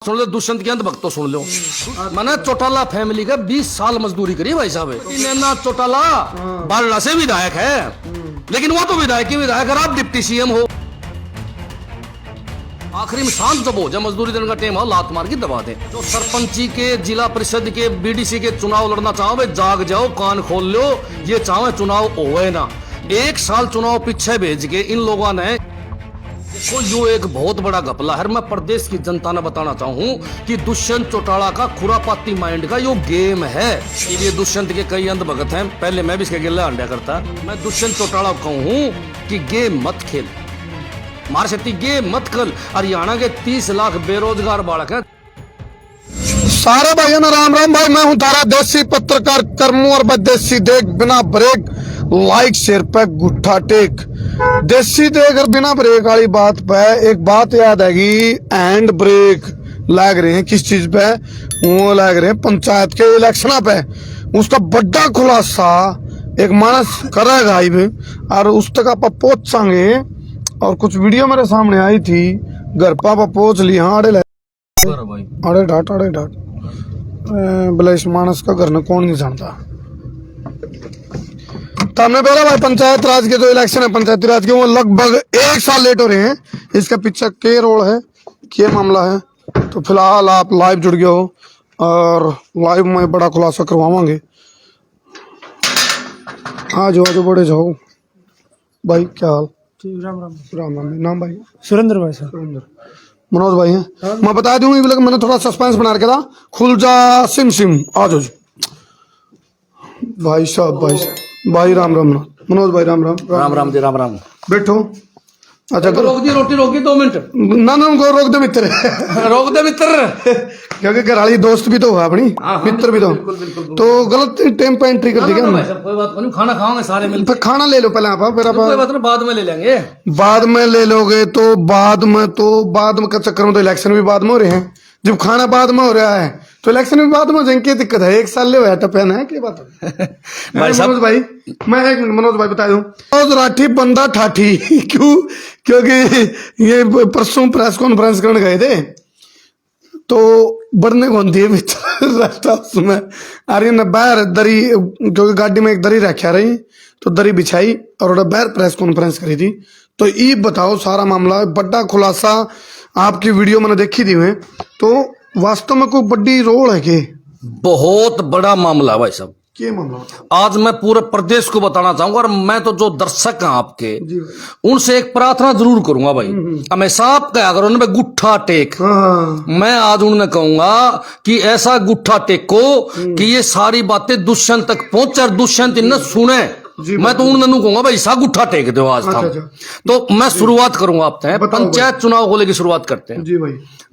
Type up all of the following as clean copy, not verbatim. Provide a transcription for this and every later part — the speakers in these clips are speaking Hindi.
सुन लो दुष्यंत के अंत तो सुन लो। मैंने चौटाला फैमिली का 20 साल मजदूरी करी भाई साहब। नैना चौटाला बारला से विधायक है, लेकिन वो तो विधायक ही विधायक, आप डिप्टी सीएम हो। आखिरी में शांत जब हो जब मजदूरी देने का टाइम हो, लात मार के दबा दे। जो सरपंची के, जिला परिषद के, बीडीसी के चुनाव लड़ना चाहो भाई जाग जाओ, कान खोल लो। ये चाहो चुनाव होए ना, 1 साल चुनाव पीछे भेज के इन लोगों ने देखो यो एक बहुत बड़ा घपला है। मैं प्रदेश की जनता ने बताना चाहूँ कि दुष्यंत चौटाला का खुरापाती माइंड का यो गेम है। ये दुष्यंत के कई अंध भगत हैं, पहले मैं भी इसके गिल्ला अंडा करता। मैं दुष्यंत चौटाला कहूँ कि गेम मत खेल, मार सकती गेम मत खेल। हरियाणा के 30 लाख बेरोजगार बालक हैं। सारे भाइयों ने राम राम। भाई मैं हूँ तारा देसी पत्रकार कर्मू और देसी देख बिना ब्रेक लाइक शेर पे गुट्ठा टेक। देसी देख और बिना ब्रेक वाली बात पे एक बात याद आएगी, एंड ब्रेक लग रहे हैं किस चीज पे? वो लग रहे हैं पंचायत के इलेक्शन पे। उसका बड़ा खुलासा एक मानस करेगा ही और उस तक आप पहुंचांगे। और कुछ वीडियो मेरे सामने आई थी, घर पापा पहुंच ली। हाँ अड़े ढाट बोले इस मानस का घर ने कौन नहीं जानता। तो हमने बोला भाई पंचायत राज के जो इलेक्शन है पंचायती राज के, वो लगभग 1 साल लेट हो रहे हैं। इसके पीछे के रोल है, क्या मामला है? तो फिलहाल आप लाइव जुड़ गए हो और लाइव में बड़ा खुलासा करवावांगे। आज बड़े जाओ भाई, क्या हाल? राम राम। राम राम। नाम भाई? सुरेंद्र भाई सर। सुरेंद्र। मनोज भाई हैं। मैं बता दूं मैंने थोड़ा सस्पेंस बना रखा था। खुल जा सिम सिम आ जाओ भाई साहब। भाई राम राम। मनोज भाई राम राम। राम राम जी, राम राम। बैठो। अच्छा रोक दी रोटी, रोकी 2 मिनट। ना उनको रोक दे मित्र। रोक दे मित्र, क्योंकि घराली दोस्त भी तो हुआ अपनी, मित्र भी तो। तो गलत टाइम पे एंट्री कर दी क्या? कोई बात नहीं, खाना खाओगे सारे मिलकर। खाना ले लो पहले आप। कोई बात नहीं, बाद में ले लेंगे। बाद में ले लोगे तो बाद में का चक्कर में तो इलेक्शन भी बाद में हो रहे हैं। जब खाना बाद में हो रहा है तो इलेक्शन भी बाद में हो जाएंगे। दिक्कत है? 1 साल ले हुआ टपन है क्या बात है? मनोज भाई मैं 1 मिनट मनोज भाई बता दूं। मनोज राठी बंदा ठाठी क्यों? क्योंकि ये परसों प्रेस कॉन्फ्रेंस करने गए थे तो बढ़ने को दिए रास्ता उसमें अरे न बाहर दरी, क्योंकि गाड़ी में एक दरी रखा रही तो दरी बिछाई और बाहर प्रेस कॉन्फ्रेंस करी थी। तो ये बताओ सारा मामला बड़ा खुलासा आपकी वीडियो मैंने देखी थी मैं, तो वास्तव में कोई बड़ी रोल है कि? बहुत बड़ा मामला है भाई साहब। क्या मामला? आज मैं पूरे प्रदेश को बताना चाहूंगा और मैं तो जो दर्शक हैं आपके, उनसे एक प्रार्थना जरूर करूंगा भाई। हमेशा आप क्या करो ना भाई, गुट्ठा टेक। मैं आज उन्हें कहूंगा कि ऐसा गुट्ठा टेको कि ये सारी बातें दुष्यंत तक पहुंचे और दुष्यंत इन्हें सुने। मैं तो उन्हें कहूंगा भाई सा गुट्ठा टेक दो आज था। तो मैं शुरुआत करूंगा आपसे, पंचायत चुनाव को लेकर शुरुआत करते हैं। जी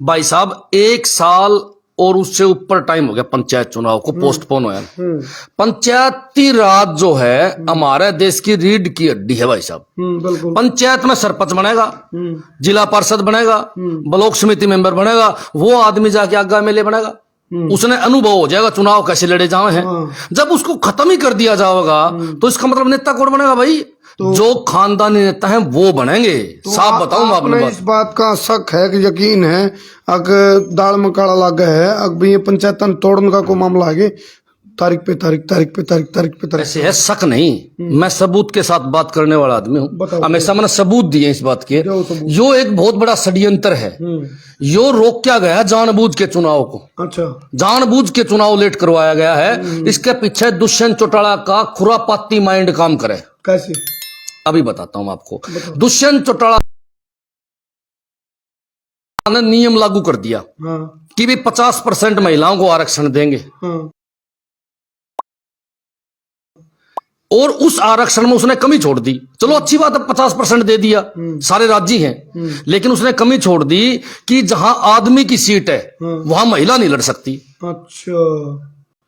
भाई साहब 1 साल और उससे ऊपर टाइम हो गया पंचायत चुनाव को पोस्टपोन होया। पंचायती राज जो है हमारे देश की रीढ़ की हड्डी है भाई साहब। पंचायत में सरपंच बनेगा, जिला पार्षद बनेगा, ब्लॉक समिति मेंबर बनेगा, वो आदमी जाके आगा एमएलए बनेगा। उसने अनुभव हो जाएगा चुनाव कैसे लड़े जाए हैं। जब उसको खत्म ही कर दिया जाएगा तो इसका मतलब नेता कौन बनेगा भाई? जो खानदानी नेता हैं वो बनेंगे। साफ बताऊं आपने इस बात का शक है कि यकीन है अगर दाल में काला लग है, अब ये पंचायत तोड़ने का कोई मामला है तारीख पे तारीख। ऐसे है शक नहीं, मैं सबूत के साथ बात करने वाला आदमी हूँ। हमेशा मैंने सबूत दिए इस बात के। यो एक बहुत बड़ा षड्यंत्र है। यो रोक क्या गया जानबूझ के चुनाव को। अच्छा, जानबूझ के चुनाव लेट करवाया गया है। इसके पीछे दुष्यंत चौटाला का खुरापाती माइंड काम करे। कैसे? अभी बताता हूं आपको। दुष्यंत चौटाला ने नियम लागू कर दिया कि भी 50% महिलाओं को आरक्षण देंगे। और उस आरक्षण में उसने कमी छोड़ दी। चलो अच्छी बात है, 50% दे दिया, सारे राज्य हैं। लेकिन उसने कमी छोड़ दी कि जहां आदमी की सीट है वहां महिला नहीं लड़ सकती। अच्छा,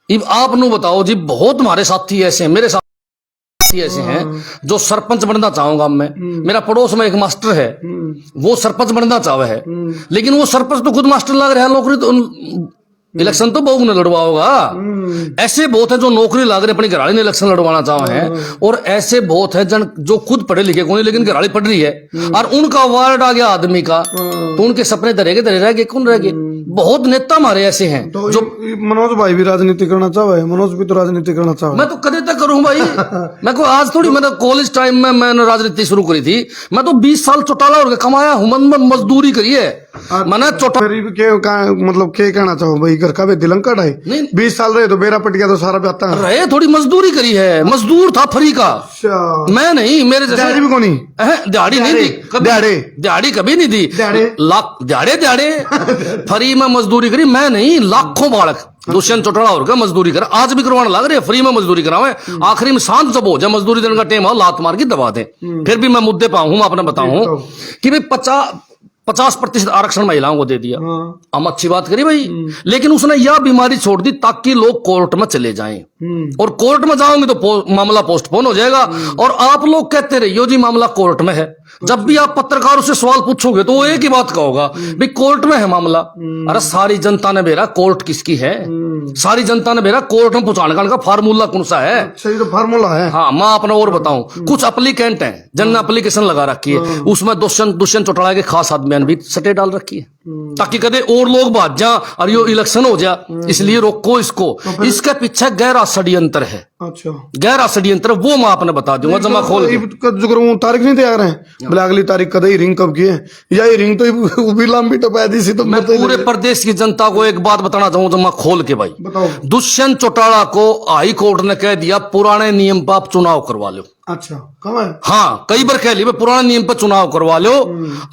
अब आप नु बताओ जी, बहुत हमारे साथी ऐसे हैं, मेरे साथी ऐसे हैं जो सरपंच बनना चाहूंगा मैं। मेरा पड़ोस में एक मास्टर है, वो सरपंच बनना चाहे है, लेकिन वो सरपंच तो खुद मास्टर लग रहा है। नौकरी तो इलेक्शन तो बहु ने लड़वा होगा, ऐसे बहुत है जो नौकरी लाग रहे अपनी घराड़ी ने इलेक्शन लड़वाना चाहे हैं, और ऐसे बहुत है जन जो खुद पढ़े लिखे कोई लेकिन घराड़ी पढ़ रही है, और उनका वार्ड आ गया आदमी का, तो उनके सपने धरे रह गए, कौन रह गए? बहुत नेता हमारे ऐसे हैं तो जो मनोज भाई भी राजनीति करना चाहे, मनोज भी तो राजनीति करना चाहे। मैं तो कदे तक करूं भाई। मैं को आज थोड़ी, मैंने कॉलेज टाइम में मैंने राजनीति शुरू करी थी, मैं तो 20 साल चौटाला और कमाया हूं, मन मजदूरी करी है मैंने चौटा। मतलब क्या कहना चाहो भाई, घर का भी दिलंका ढाई नहीं 20 साल रहे तो बेरा पट गया तो सारा जाता है। रहे, थोड़ी मजदूरी करी है, मजदूर था फ्री का। मैं नहीं, मेरे जैसे दिहाड़ी भी कौन नहीं, दिहाड़ी नहीं दी कभी, दिहाड़ी कभी नहीं दी, लाख दिहाड़े फ्री में मजदूरी करी। मैं नहीं, लाखों बालक दुष्यंत चौटाला और का मजदूरी कर आज भी करवाने लग रहे हैं, फ्री में मजदूरी करावे। आखिरी में शांत जब हो जाए मजदूरी देने का टाइम हो, लात मार के दबा दे। फिर भी मैं मुद्दे पाऊं, मैं अपना बताऊं कि भाई 50% आरक्षण महिलाओं को दे दिया, हम अच्छी बात करी भाई, लेकिन उसने यह बीमारी छोड़ दी ताकि लोग कोर्ट में चले जाएं, और कोर्ट में जाओगे तो मामला पोस्टपोन हो जाएगा, और आप लोग कहते रहिए जी मामला कोर्ट में है। जब भी आप पत्रकारों से सवाल पूछोगे तो वो एक ही बात कहोगा, भाई कोर्ट में है मामला। अरे सारी जनता ने बेरा कोर्ट किसकी है, सारी जनता ने बेरा कोर्ट में पहुंचाने का फार्मूला कौन सा है? सही तो फार्मूला है। हाँ, मैं अपना और बताऊं, कुछ एप्लीकेंट हैं जिनने एप्लीकेशन लगा रखी है, उसमें दुष्यंत चौटाला के खास आदमी भी सटे डाल रखी है, ताकि कदे और लोग भाग जा और यो इलेक्शन हो जा, इसलिए रोको इसको। इसके पीछे गहरा षड्यंत्र है। अच्छा, गहरा षड्यंत्र वो मैं आपने बता दूंगा जमा खोल के। तारीख नहीं तैयार है, बोले अगली तारीख कदे रिंग कब की है, या ये रिंग तो भी लंबी टपा दी सी। तो मैं पूरे प्रदेश की जनता को एक बात बताना चाहूँ जमा खोल के भाई, बताओ। दुष्यंत चौटाला को हाई कोर्ट ने कह दिया पुराने नियम पर आप चुनाव करवा लो। अच्छा, कब है? हाँ, कई बार कह लिया पुराने नियम पर चुनाव करवा लो,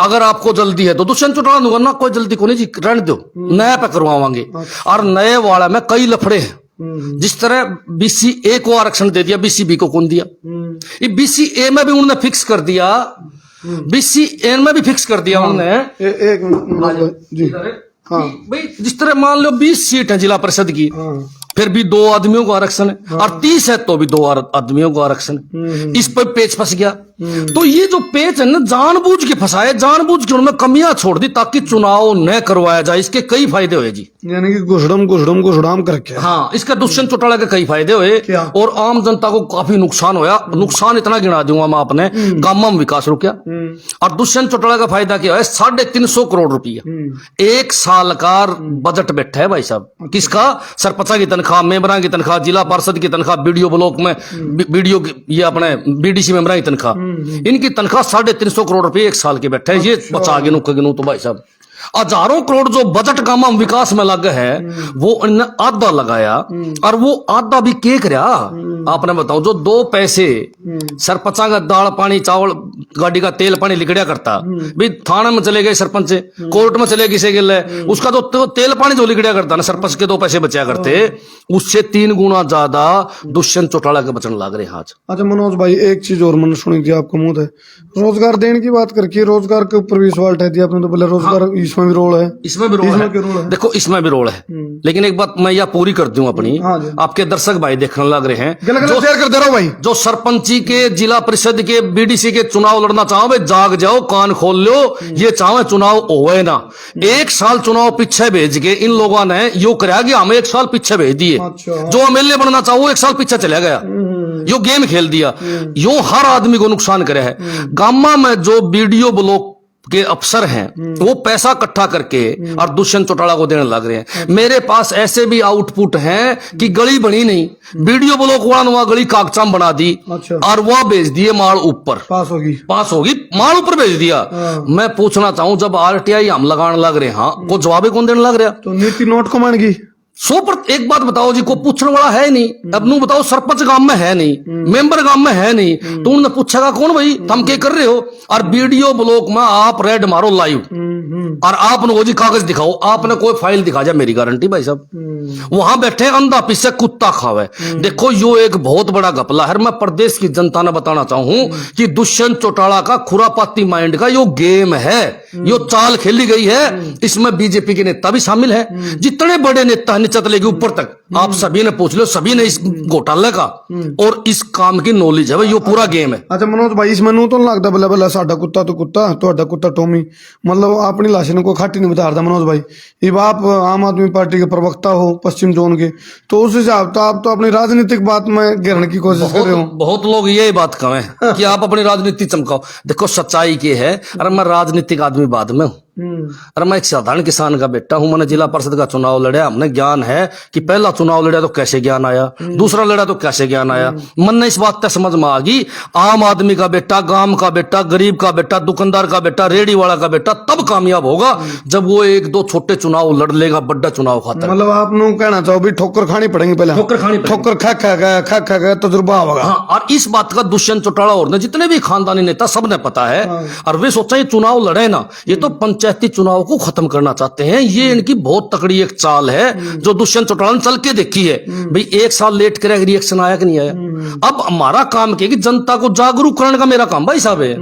अगर आपको जल्दी है तो। दुष्यंत चौटाला ने ना कोई जल्दी को नहीं जी, रहने दो, नया पे करवाएंगे। और नए वाला में कई लफड़े हैं, जिस तरह BCA को आरक्षण दे दिया, BCB को कौन दिया? ये BCA में भी उन्होंने फिक्स कर दिया, BCA में भी फिक्स कर दिया उन्होंने। एक मिनट जी, हाँ भाई जिस तरह मान लो 20 सीट है जिला परिषद की, फिर भी 2 आदमियों को आरक्षण है, और 30 है तो भी 2 आदमियों को आरक्षण है। इस पर पेच फंस गया। तो ये जो पेच है ना, जानबूझ के फंसाए, जानबूझ के उनमें कमियां छोड़ दी ताकि चुनाव न करवाया जाए। इसके कई फायदे हुए जी, यानी कि घुसड़म करके। हाँ, इसका दुष्यंत चौटाला के कई फायदे हुए, और आम जनता को काफी नुकसान होया। नुकसान इतना गिना दूंगा मैं आपने, गांव में विकास रुका। और दुष्यंत चौटाला का फायदा क्या है? 350 करोड़ रुपया एक साल का बजट बैठा है भाई साहब। किसका? सरपंचा की तनख्वाह, मेंबरा की तनख्वाह, जिला पार्षद की तनख्वाह, बीडीओ ब्लॉक में बीडीओ, ये अपने BDC मेंबरा की तनख्वाह, इनकी तनख्वाह 350 करोड़ रुपए एक साल के बैठे। ये बचा गिनू तो भाई साहब हजारों करोड़ जो बजट का माम विकास में लगा है, वो इन्होंने आधा लगाया, और वो आधा भी के करया आपने बताओ। जो 2 पैसे सरपंचा का दाल पानी चावल गाड़ी का तेल पानी लिखड़िया करता, भी थाने में चले गए सरपंच, कोर्ट में चले किसे गिले, उसका तो तेल पानी जो लिखड़िया करता ना, सरपंच के 2 पैसे बचा करते, उससे 3 गुना ज्यादा दुष्यंत चौटाला के बचन लाग रहे आज। अच्छा मनोज भाई, एक चीज और मैंने सुनी थी आपको मुंह है, रोजगार देने की बात करके, रोजगार के ऊपर भी सवाल उठाई थी आपने, तो बोले रोजगार इसमें भी रोल है, इसमें भी रोल है। देखो इसमें भी रोल है, लेकिन एक बात मैं यह पूरी कर दूं अपनी, आपके दर्शक भाई देखने लग रहे हैं, जो शेयर कर दे रहा हूं भाई, जो सरपंची के, जिला परिषद के, BDC के चुनाव लड़ना चाहो भाई, जाग जाओ, कान खोल लो। ये चाहे चुनाव होवे ना, 1 साल चुनाव पीछे भेज के इन लोगों ने यो कराया कि हमें 1 साल पीछे भेज दिए। जो MLA बनना चाहो वो 1 साल पीछे चला गया, यो गेम खेल दिया। यो हर आदमी को नुकसान करे है। गामा में जो BDO ब्लॉक के अफसर हैं, वो पैसा इकट्ठा करके और दुष्यंत चौटाला को देने लग रहे हैं। मेरे पास ऐसे भी आउटपुट हैं कि गली बनी नहीं, BDO ब्लॉक वाला गली कागजाम बना दी, और वह भेज दिए माल ऊपर, पास होगी माल ऊपर भेज दिया। मैं पूछना चाहूं, जब RTI हम लगाने लग रहे हैं, को जवाब कौन देने लग रहा? तो नीति नोट को मान गई 100%। एक बात बताओ जी, को पूछने वाला है नहीं। अब नू बताओ, सरपंच गांव में है नहीं, मेंबर गांव में है नहीं, तो उन्होंने पूछेगा कौन भाई तुम क्या कर रहे हो? और BDO ब्लॉक में आप रेड मारो लाइव, और आपने जी कागज दिखाओ, आपने कोई फाइल दिखा जाए, मेरी गारंटी भाई साहब वहां बैठे अंधा पीछे कुत्ता खावे। देखो यो एक बहुत बड़ा घपला है। मैं प्रदेश की जनता ने बताना चाहूं कि दुष्यंत चौटाला का खुरापाती माइंड का यो गेम है, यो चाल खेली गई है। इसमें BJP के नेता भी शामिल है, जितने बड़े नेता नीचे लेके ऊपर तक आप सभी ने पूछ लो, सभी ने इस घोटाले का और इस काम की नॉलेज है भाई, ये पूरा गेम है। अच्छा मनोज भाई, इस ਮੈਨੂੰ तो नहीं लगता बल्ला बल्ला साडा कुत्ता तो कुत्ता ਤੁਹਾਡਾ कुत्ता टॉमी, मतलब अपनी लाश को खाटी नहीं बता रहा मनोज भाई। अब आप आम आदमी पार्टी के प्रवक्ता हो पश्चिम जोन के, तो उस हिसाब तो आप तो अपनी राजनीतिक बात में घेरने की कोशिश कर रहे हो। बहुत लोग यही बात कहें कि आप अपनी राजनीति चमकाओ। देखो सच्चाई ये है, अरे मैं राजनीतिक आदमी बाद में हूँ, अरे मैं एक साधारण किसान का बेटा हूं। मैंने जिला परिषद का चुनाव लड़ा, हमने ज्ञान है कि पहला चुनाव लड़ा तो कैसे ज्ञान आया, दूसरा लड़ा तो कैसे ज्ञान आया। मन ने इस बात तक समझ में आ गई, आम आदमी का बेटा, गांव का बेटा, गरीब का बेटा, दुकानदार का बेटा, रेडी वाला का बेटा तब कामयाब होगा जब वो एक दो छोटे चुनाव लड़ लेगा, बड़ा चुनाव खाता। मतलब आप कहना चाहो भी ठोकर खानी पड़ेगी पहले, ठोकर खानी पड़ेगी। ठोकर खा गया तजुर्बा होगा। हाँ, और इस बात का दुष्यंत चौटाला और ने जितने भी खानदानी नेता सबने पता है। और वे सोचा ये चुनाव लड़े ना, ये तो पंचायती चुनाव को खत्म करना चाहते हैं। ये इनकी बहुत तकड़ी एक चाल है जो दुष्यंत चौटाला ने चल के देखी है। भाई एक साल लेट करे रिएक्शन आया कि नहीं आया। अब हमारा काम क्या कि जनता को जागरूक करने का मेरा काम भाई साहब है।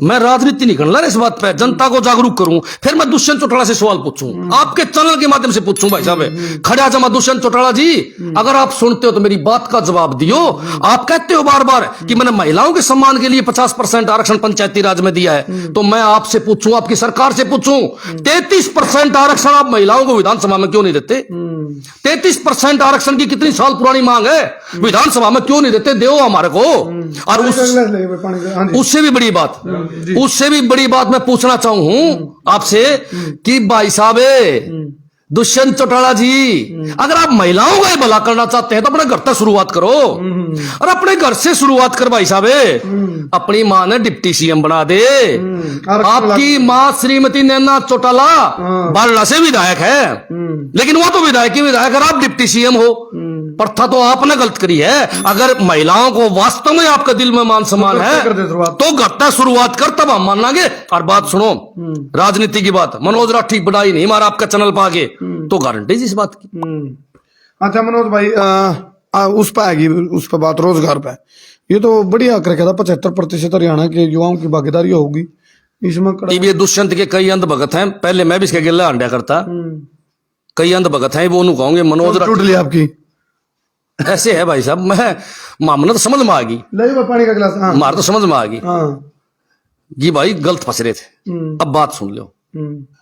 मैं राजनीति नहीं करना इस बात पे, जनता को जागरूक करूं, फिर मैं दुष्यंत चौटाला से सवाल पूछूं, आपके चैनल के माध्यम से पूछूं भाई साहब। खड़ा जमा दुष्यंत चौटाला जी, अगर आप सुनते हो तो मेरी बात का जवाब दियो। आप कहते हो बार बार कि मैंने महिलाओं के सम्मान के लिए 50% आरक्षण पंचायती राज में दिया है, तो मैं आपसे पूछूं, आपकी सरकार से पूछूं, 33% आरक्षण आप महिलाओं को विधानसभा में क्यों नहीं देते? 33% आरक्षण की कितनी साल पुरानी मांग है, विधानसभा में क्यों नहीं देते? दो हमारे को। और उससे भी बड़ी बात, उससे भी बड़ी बात मैं पूछना चाहूं आपसे कि भाई साहब दुष्यंत चौटाला जी, अगर आप महिलाओं का ही भला करना चाहते हैं तो अपने घर तक शुरुआत करो, और अपने घर से शुरुआत कर भाई साहब। अपनी मां ने डिप्टी सीएम बना दे। आपकी मां श्रीमती नैना चौटाला बारला से विधायक है, लेकिन वो तो विधायक ही विधायक, अगर आप डिप्टी सीएम हो। प्रथा तो आपने गलत करी है। अगर महिलाओं को वास्तव में आपके दिल में मान सम्मान है तो घर तक शुरुआत कर, तब हम मान लांगे। और बात सुनो, राजनीति की बात, मनोज राठी बढ़ाई नहीं मारा आपका चैनल पर आगे तो गारंटी इस बात की। अच्छा मनोज भाई, उस पर आएगी, उस पर बात रोजगार पे, ये तो बढ़िया कर रखा था 75% हरियाणा के युवाओं की भागीदारी होगी इसमें। ये दुष्यंत के कई अंध भगत हैं, पहले मैं भी इसके गिल्ला अंडा करता, कई अंध भगत हैं वो उन्होंने कहोगे मनोज टूट लिया आपकी। ऐसे है भाई साहब, मैं मामला तो समझ में आ गई, पानी का गिलास मार तो समझ में आ गई कि भाई गलत फंस रहे थे। अब बात सुन लो,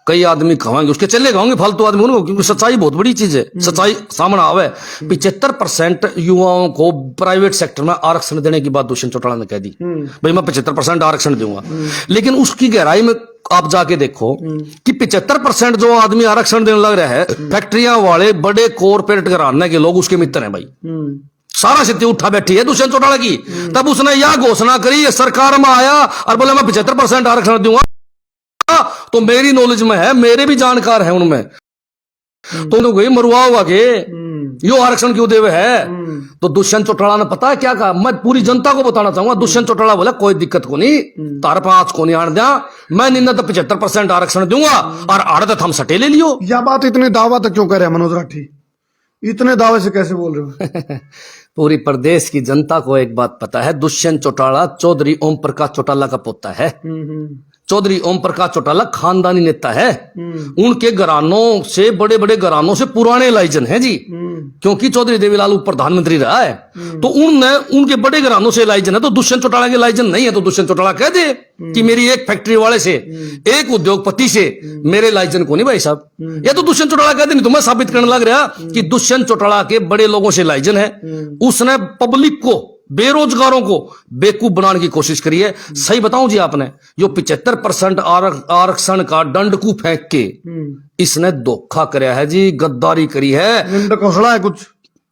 कई आदमी कहेंगे उसके चले कहेंगे फालतू आदमी उनको, क्योंकि सच्चाई बहुत बड़ी चीज है, सच्चाई सामने आवे। 75% युवाओं को प्राइवेट सेक्टर में आरक्षण देने की बात दुष्यंत चौटाला ने कह दी, भाई मैं 75% आरक्षण दूंगा। लेकिन उसकी गहराई में आप जाके देखो कि 75% जो आदमी आरक्षण देने लग रहा है, फैक्ट्रियां वाले बड़े कॉर्पोरेट घराने के लोग उसके मित्र हैं भाई। सारा स्थिति उठा बैठी है दुष्यंत चौटाला की। तब उसने यह घोषणा करी, सरकार में आया और बोले मैं 75% आरक्षण दूंगा, तो मेरी नॉलेज में है, मेरे भी जानकार हैं उनमें, तो गई मरुआ हुआ के यो आरक्षण क्यों देवे है। तो दुष्यंत चौटाला ने पता है क्या कहा, मैं पूरी जनता को बताना चाहूंगा। दुष्यंत चौटाला बोला कोई दिक्कत को नहीं, तार पांच को नहीं आन दिया, मैं निन्ना तो 75% आरक्षण दूंगा और आड़त हम सटे ले लियो। यह बात इतने दावा तक क्यों कर रहे हैं मनोज राठी, इतने दावे से कैसे बोल रहे हो? पूरी प्रदेश की जनता को एक बात पता है, दुष्यंत चौटाला चौधरी ओम प्रकाश चौटाला का पोता है। चौधरी ओम प्रकाश चौटाला खानदानी नेता है, उनके घरानों से, बड़े बड़े घरानों से पुराने लाइजन है जी, क्योंकि चौधरी देवीलाल प्रधानमंत्री रहा है, तो उनके बड़े घरानों से लाइजन है। तो दुष्यंत चौटाला के लाइजन नहीं है तो दुष्यंत चौटाला कह दे कि मेरी एक फैक्ट्री वाले से, एक उद्योगपति से मेरे लाइजन को नहीं भाई साहब। ये तो दुष्यंत चौटाला कह दे, नहीं तो मैं साबित करने लग रहा कि दुष्यंत चौटाला के बड़े लोगों से लाइजन है। उसने पब्लिक को, बेरोजगारों को बेवकूफ बनाने की कोशिश करी है। सही बताऊं जी आपने, जो 75% आरक्षण का दंड को फेंक के इसने धोखा कराया है जी, गद्दारी करी है। घोषणा है कुछ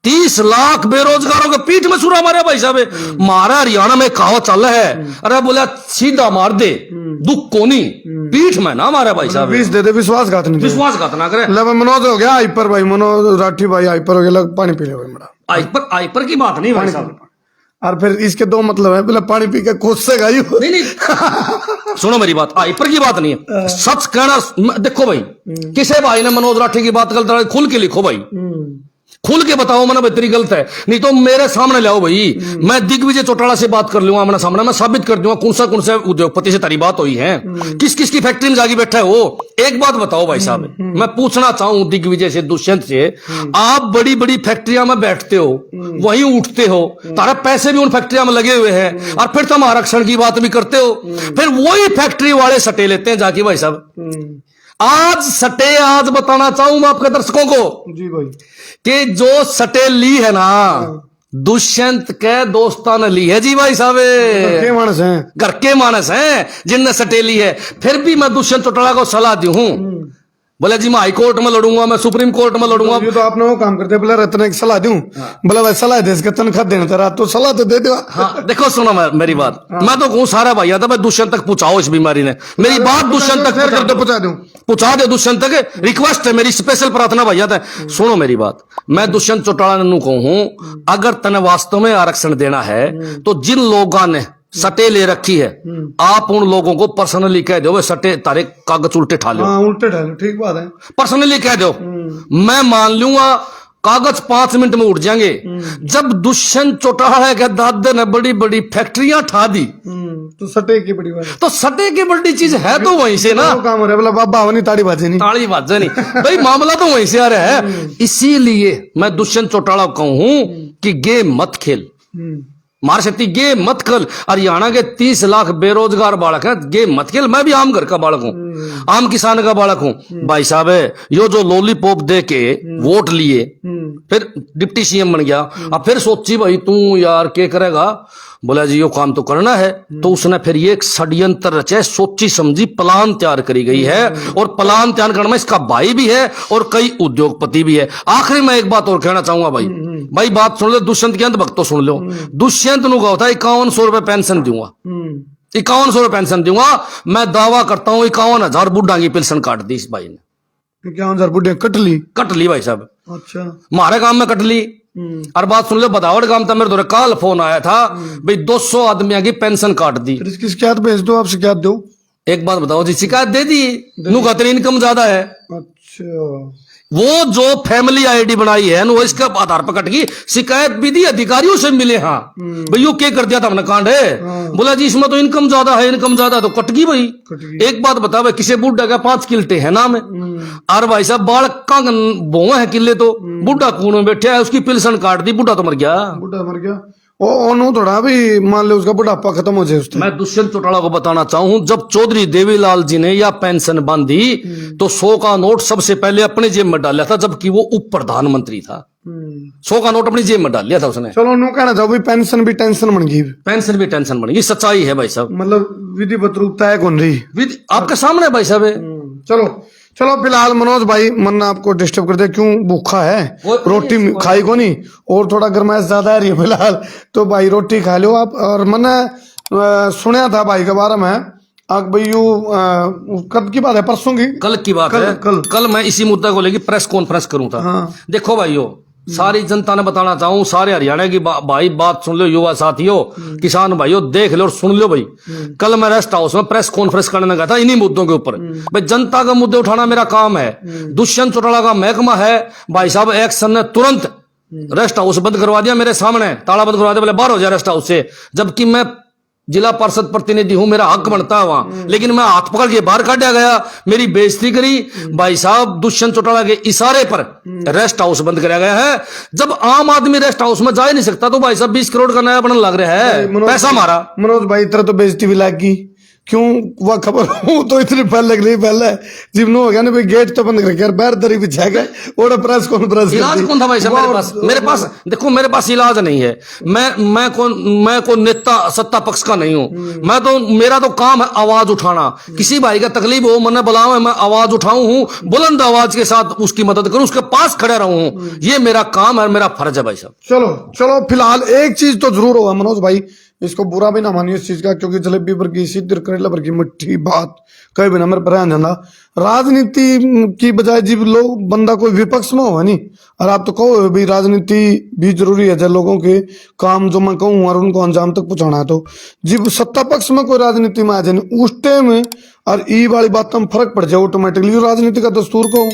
30 लाख बेरोजगारों के पीठ में छुरा मारा भाई साहब। मारा हरियाणा में कहावत चल है, अरे बोला सीधा मार दे दुख कोनी, पीठ में ना मारा भाई साहब। दे दे, विश्वासघात नहीं, विश्वासघात ना करे। मनोज हो गया हाइपर भाई, मनोज राठी भाई हाइपर हो गया, पानी पी ले भाई। हाइपर की बात नहीं भाई साहब, और फिर इसके दो मतलब है, पहले पानी पी के कोसेगा ही नहीं। सुनो मेरी बात, हाइपर की बात नहीं है, सच कहना। देखो भाई, किसे भाई ने मनोज राठी की बात गलत, खुल के लिखो भाई, खुल के बताओ मना भाई तेरी गलत है, नहीं तो मेरे सामने लाओ भाई, मैं दिग्विजय चौटाला से बात कर लूंगा आमना सामने, मैं साबित कर दूंगा कौन सा उद्योगपति से तारी बात हुई है, किस किस की फैक्ट्री में जाके बैठा है वो। एक बात बताओ भाई साहब, मैं पूछना चाहूं दिग्विजय से, दुष्यंत से, आप बड़ी बड़ी फैक्ट्रियां में बैठते हो, वहीं उठते हो, तारा पैसे भी उन फैक्ट्रियां में लगे हुए हैं, और फिर तुम आरक्षण की बात भी करते हो, फिर वही फैक्ट्री वाले सटे लेते हैं जाके भाई साहब। आज सटे, आज बताना चाहूं मैं आपके दर्शकों को जी भाई कि जो सटे ली है ना, दुष्यंत के दोस्तों ने ली है जी भाई साहब, के मानस हैं, घर के मानस हैं जिनने सटे ली है। फिर भी मैं दुष्यंत चौटाला को सलाह दी हूं, बोले जी मैं हाई कोर्ट में लड़ूंगा, मैं सुप्रीम कोर्ट में लड़ूंगा। ये तो आपने वो काम करते, बोला रत्न एक सलाह दूं, बोला भाई सलाह दे, इसका तनख्वाह देना तेरा, तो सलाह तो दे दो। हाँ देखो सुनो मेरी बात, मैं तो कहूँ सारा भैया था, मैं दुष्यंत तक पहुंचाओ इस बीमारी ने, मेरी बात दुष्यंत तक पहुंचा दो, दुष्यंत तक रिक्वेस्ट है मेरी, स्पेशल प्रार्थना भैया था। सुनो मेरी बात, मैं दुष्यंत चौटाला ने कहूँ, अगर तने वास्तव में आरक्षण देना है तो जिन लोगों ने सटे ले रखी है, आप उन लोगों को पर्सनली कह दो सटे तारे कागज उल्टे ठा लो। हाँ, उल्टे ठा लो, ठीक बात है, पर्सनली कह दो, मैं मान लूंगा कागज 5 मिनट में उठ जाएंगे। जब दुष्यंत चौटाला के दादे ने बड़ी बड़ी फैक्ट्रियां ठा दी, तो सटे की बड़ी बात, तो सटे की बड़ी चीज है तो वहीं से ना, काम हो रहा है, बोला बाबा नहीं ताड़ी बाजे नहीं, ताड़ी बाजे नहीं भाई, मामला तो वहीं से आ रहा है। इसीलिए मैं दुष्यंत चौटाला कहूं कि गेम मत खेल, मार सकती गेम मत खेल। हरियाणा के 30 लाख बेरोजगार बालक हैं, गेम मत खेल। मैं भी आम घर का बालक हूं, आम किसान का बालक हूं भाई साहब। यो जो लॉलीपॉप दे के वोट लिए, फिर डिप्टी सीएम बन गया, अब फिर सोची भाई तू यार क्या करेगा, बोला जी यो काम तो करना है, तो उसने फिर ये एक षड्यंत्र रचे, सोची समझी प्लान तैयार करी गई है, और प्लान तैयार करने में इसका भाई भी है और कई उद्योगपति भी है। आखिरी में एक बात और कहना चाहूंगा भाई बात सुन लो, दुष्यंत के अंत भक्त तो सुन लो। दुष्यंत नु कहा था 5100 रुपए पेंशन दूंगा, 5100 रुपए पेंशन दूंगा। मैं दावा करता हूं 51,000 बुढ़ा की पेंशन काट दी इस भाई ने। 51,000 बुढ़े कट ली भाई साहब, अच्छा हमारे काम में कट ली। और बात सुन लो, बदावड़ काम था, मेरे द्वारा कल फोन आया था भाई 200 आदमियों की पेंशन काट दी। फिर इसकी शिकायत भेज दो, आप शिकायत दो। एक बात बताओ जी, शिकायत दे दी, नु कहते इनकम ज्यादा है। अच्छा, वो जो फैमिली आईडी बनाई है वो इसके आधार पर कट गई। शिकायत भी दी, अधिकारियों से मिले, हाँ भाई यो क्या कर दिया था हमने कांड है, बोला जी इसमें तो इनकम ज्यादा है, इनकम ज्यादा, तो कट गई भाई। एक बात बता भाई, किसी बुढ़ा का 5 किल्टे है नाम है, और भाई साहब बालक का बोआ है किले, तो बुढ़ा कून में बैठा है, उसकी पेंशन काट दी, बुढ़ा तो मर गया। ओ थोड़ा भी मान लो उसका बुढ़ापा खत्म हो जाए उससे। मैं दुष्यंत चौटाला को बताना चाहूं, जब चौधरी देवीलाल जी ने यह पेंशन बांधी तो 100 का नोट सबसे पहले अपने जेब में डाला था, जबकि वो उप प्रधानमंत्री था। 100 का नोट अपनी जेब में डाल लिया था उसने। चलो नो कहना चाहो, पेंशन भी टेंशन बन गई, पेंशन भी टेंशन बन गई, सच्चाई है भाई साहब, मतलब विधिवत रूपता है कौन रही, आपके सामने भाई साहब। चलो फिलहाल मनोज भाई, मन आपको डिस्टर्ब कर दे, क्यों भूखा है, रोटी खाई को नहीं, और थोड़ा गर्माइश ज्यादा है फिलहाल, तो भाई रोटी खा लो आप। और मैंने सुना था भाई के बारे में, भाई यू कब की बात है, परसों की, कल की बात है, कल मैं इसी मुद्दा को लेकर प्रेस कॉन्फ्रेंस करूं था। हाँ। देखो भाइयों, सारी जनता ने बताना चाहूं, सारे हरियाणा की भाई बात सुन लो, युवा साथियों, किसान भाइयों, देख लो और सुन लो भाई। कल मैं रेस्ट हाउस में प्रेस कॉन्फ्रेंस करने गया था इन्हीं मुद्दों के ऊपर। भाई जनता का मुद्दे उठाना मेरा काम है, दुष्यंत चौटाला का महकमा है भाई साहब। एक्शन ने तुरंत रेस्ट हाउस बंद करवा दिया, मेरे सामने ताला बंद करवा दिया, बोले बाहर हो जाए रेस्ट हाउस से, जबकि मैं जिला पार्षद प्रतिनिधि हूं, मेरा हक बनता है वहां, लेकिन मैं हाथ पकड़ के बाहर काटा गया, मेरी बेइज्जती करी भाई साहब। दुष्यंत चौटाला के इशारे पर रेस्ट हाउस बंद कराया गया है। जब आम आदमी रेस्ट हाउस में जा ही नहीं सकता, तो भाई साहब 20 करोड़ का नया बनने लग रहा है, पैसा मारा। मनोज भाई तरह तो बेइज्जती भी लागी, क्यों वह खबर हूं तो इतनी पहले जिम्नो हो गया ना भाई, गेट तो बंद करके बाहर दरी बिछा गए, और प्रेस कॉन्फ्रेंस इलाज कौन था भाई साहब मेरे पास देखो, मेरे पास इलाज नहीं है। मैं कौन नेता सत्ता पक्ष का नहीं हूं, मेरा तो काम है आवाज उठाना। किसी भाई का तकलीफ हो, मैंने बुलाओ, मैं आवाज उठाऊं हूं, बुलंद आवाज के साथ उसकी मदद करूं, उसके पास खड़े रहूं, ये मेरा काम है, मेरा फर्ज है भाई साहब। चलो फिलहाल एक चीज तो जरूर होगा मनोज भाई, इसको बुरा भी ना मानिए इस चीज का, क्योंकि जलेबी पर की सिद्ध करेला पर की मिट्टी बात कहीं भी ना मेरे पर जाना। राजनीति की बजाय जब लोग बंदा कोई विपक्ष में हो नहीं, और आप तो कहो भाई राजनीति भी जरूरी है, जब लोगों के काम जो मैं कहूँ और उनको अंजाम तक पहुंचाना है, तो जब सत्ता पक्ष में कोई राजनीति में आ जाए उस टाइम और ई वाली बात में फर्क पड़ जाए ऑटोमेटिकली। राजनीति का दस्तूर को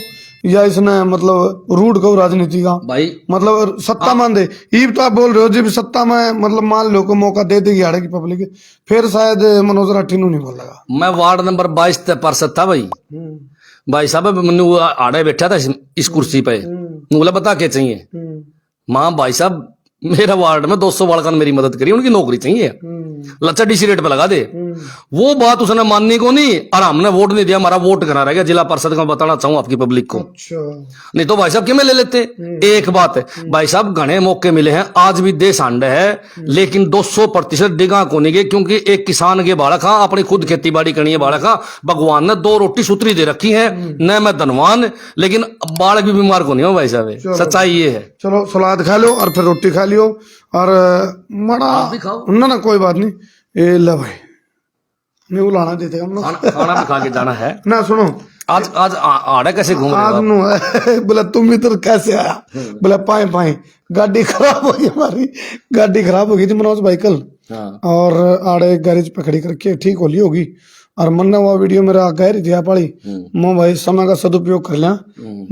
या इसने मतलब रूढ़ को राजनीति का भाई मतलब सत्ता मान दे। ये तो आप बोल रहे हो जब सत्ता में मतलब मान लो को मौका दे देगी आड़े की पब्लिक, फिर शायद मनोज राठी नहीं बोलेगा। मैं वार्ड नंबर 22 तक पार्षद था भाई साहब, मैंने आड़े बैठा था इस कुर्सी पे, बोला बता क्या चाहिए। माँ भाई साहब मेरा वार्ड में 200 बालका ने मेरी मदद करी, उनकी नौकरी चाहिए, लच्चा डीसी रेट पे लगा दे। वो बात उसने माननी को नहीं, और हमने वोट नहीं दिया, हमारा वोट करा रह गया जिला परिषद का। बताना चाहूँ आपकी पब्लिक को, नहीं तो भाई साहब क्यों ले लेते। एक बात है भाई साहब, घने मौके मिले हैं, आज भी देश आंड है, लेकिन 200% डिगा को नहीं गए, क्योंकि एक किसान के बालक हा, अपनी खुद खेती बाड़ी करनी है बालक हा, भगवान ने 2 रोटी सूत्री दे रखी है, न मैं धनवान, लेकिन बालक भी बीमार को नहीं हो भाई साहब, सच्चाई ये है। चलो सलाद खा लो और फिर रोटी खा लियो और मड़ा भी खाओ ना कोई बात नहीं। ये ले भाई नहीं बुलाना देते हम लोग, खाना भी खा के जाना है ना। सुनो आज आड़े कैसे घूम रहे आज हो नु बोला तुम इधर कैसे आया, बोला पाए पाए गाड़ी खराब हो गई, हमारी गाड़ी खराब हो गई थी मनोज भाई कल, और आड़े गैरेज पे खड़ी करके ठीक होली होगी, और मन ने वो वीडियो मेरा कह रही थी आप वाली, मैं भाई समय का सदुपयोग कर लिया,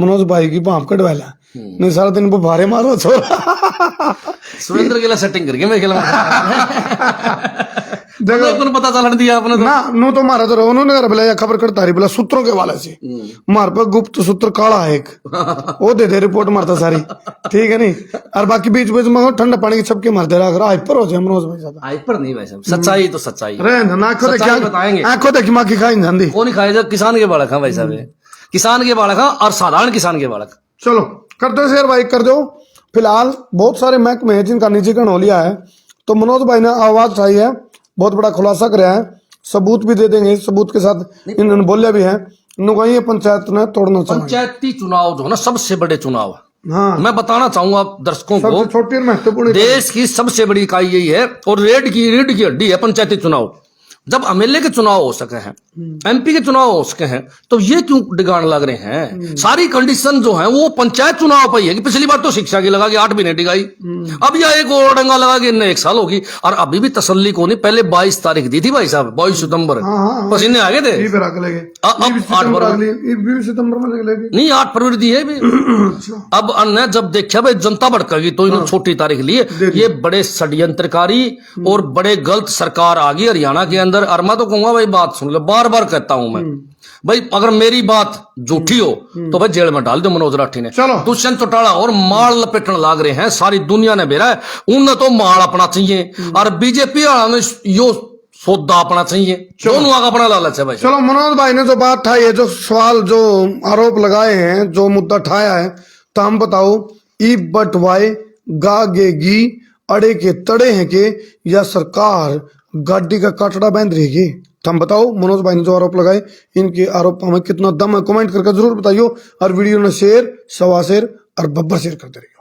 मनोज भाई की भाप कटवा लिया, नहीं सारा दिन वो भारे मारो छोरा। सुरेंद्र के लिए सेटिंग करके मेरे ख्याल देखो पता चलन दिया आपने ना नो तो मारा तो उन्होंने बोला खबर करता रही, बोला सूत्रों के वाले से मार पर गुप्त सूत्र काला है एक, वो दे दे रिपोर्ट मारता सारी, ठीक है नहीं, और बाकी बीच बीच में ठंडा पानी की छपके मार दे रहा, हाइपर हो जाए मनोज भाई साहब। हाइपर नहीं भाई साहब, सच्चाई तो सच्चाई आंखों बताएंगे, आंखों देखी माँ की खाई जाती, कौन खाए जब किसान के बालक है भाई साहब, किसान के बालक है और साधारण किसान के बालक। चलो कर दो शेयर भाई कर दो। फिलहाल बहुत सारे महकमे हैं जिनका निजीकरण हो लिया है, तो मनोज भाई ने आवाज उठाई है, बहुत बड़ा खुलासा कराया है, सबूत भी दे देंगे, सबूत के साथ इन्होंने बोले भी है, ये पंचायत ने तोड़ना चाहिए। पंचायती चुनाव जो है ना सबसे बड़े चुनाव है। हाँ मैं बताना चाहूंगा दर्शकों को, छोटी और महत्वपूर्ण देश की सबसे बड़ी इकाई यही है, और रीढ़ की हड्डी है पंचायती चुनाव। जब एमएलए के चुनाव हो सके हैं, एमपी के चुनाव हो सके हैं, तो ये क्यों डिगाड़ लग रहे हैं। सारी कंडीशन जो है वो पंचायत चुनाव पर ही है कि पिछली बार तो शिक्षा की लगा के 8 महीने डिगाई, अब यह एक और डंगा लगा के 1 साल होगी, और अभी भी तसल्ली को नहीं। पहले 22 तारीख दी थी भाई साहब, 22 सितंबर, पसीने आ गए थे। अब 8 फरवरी नहीं, 8 फरवरी दी है भी। अब अन्य जब देखा भाई जनता भड़केगी तो इन्होंने छोटी तारीख ली है। ये बड़े षड्यंत्रकारी और बड़े गलत सरकार आ गई हरियाणा के अंदर। और मैं तो कहूंगा भाई बात सुन लो, बार बार कहता हूं मैं भाई, अगर मेरी बात झूठी हो तो भाई जेल में डाल दो मनोज राठी ने। दुष्यंत चौटाला और माल लपेटने लाग रहे हैं, सारी दुनिया ने बेरा है, उन्हें तो माल अपना चाहिए, और बीजेपी वाला यो सौदा अपना चाहिए, दोनों का अपना लालच है भाई। चलो मनोज भाई ने जो बात उठाई है, जो सवाल जो आरोप लगाए हैं, जो मुद्दा उठाया है, तो हम बताओ ई बटवाए गागेगी अड़े के तड़े हैं के, या सरकार गाड़ी का काटड़ा बांध रही है। तो हम बताओ मनोज भाई ने जो आरोप लगाए, इनके आरोप में कितना दम है, कमेंट करके जरूर बताइयो, और वीडियो ने शेयर 1.25 शेयर और बब्बर शेयर करते रहिए।